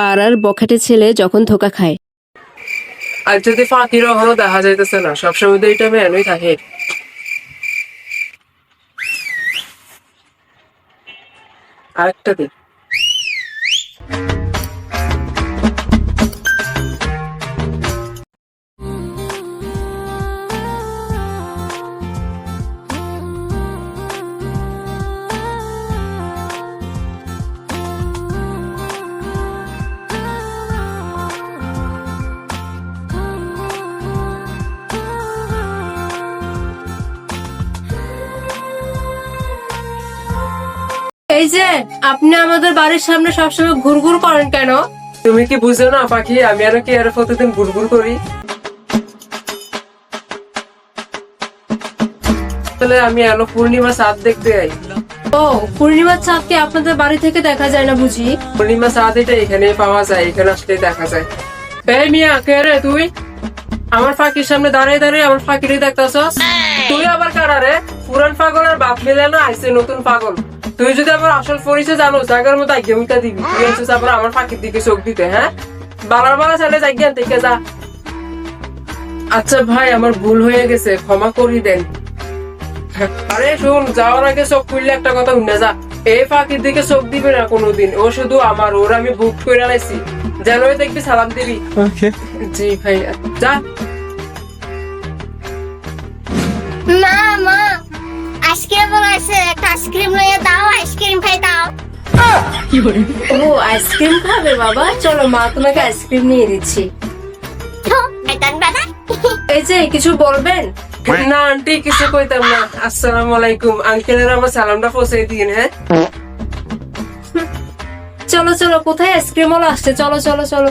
পাড়ার বখাটে ছেলে যখন ধোকা খায়। আর যদি ফাঁকির এখনো দেখা যাইতেছে না, সবসময় তো এই টাইমে এনই থাকে। আরেকটা দিন। এই যে আপনি আমাদের বাড়ির সামনে সবসময় ঘুরঘুর করেন কেন? তুমি কি বুঝো না পাখি, আমি আর কি আর প্রতিদিন ঘুরঘুর করি? তাহলে আমি এলো পূর্ণিমা চাঁদ দেখতে যাই। ও, পূর্ণিমার চাঁদকে আপনাদের বাড়ি থেকে দেখা যায় না বুঝি? পূর্ণিমা চাঁদ এটা এখানে পাওয়া যায়, এখানে আসলে দেখা যায়। এই মিয়া, কে রে তুই? আমার ফাঁকির সামনে দাঁড়িয়ে দাঁড়িয়ে আমার ফাঁকিরে দেখতেছস? তুই আবার কারা রে? পুরান পাগল আর বাপ মিলে না আইছে নতুন পাগল। তুই যদি আবার আসল পরিচয় জানো, জায়গার মতো আগে উল্টা দিবি। তুই আছিস আবার আমার ফাঁকির দিকে চোখ দিতে, হ্যাঁ? বালার বালা চাইলে জায়গা থেকে যা। আচ্ছা ভাই, আমার ভুল হয়ে গেছে, ক্ষমা করি দেন। আরে শুন, যাওয়ার আগে চোখ খুললে একটা কথা শুনে যা, এই ফাঁকির দিকে চোখ দিবে না কোনোদিন। ও শুধু আমার, ওর আমি বুক করে লাইছি, যেন দেখবি সালাম দিবি। জি ভাই, যা। মা মা আইসক্রিম আছে, একটা আইসক্রিম লইয়া দাও, আইসক্রিম খাই দাও। ও, আইসক্রিম খাবে বাবা? চলো মা তোমাকে আইসক্রিম নিয়ে দিচ্ছি। শয়তান বাবা। এই যে কিছু বলবেন? না আন্টি, কিছু কইতাম না। আসসালামু আলাইকুম, আঙ্কেলের আমার সালামটা পৌঁছে দিন। হ্যাঁ চলো চলো, কোথায় আইসক্রিম ওলা আসছে, চলো চলো চলো।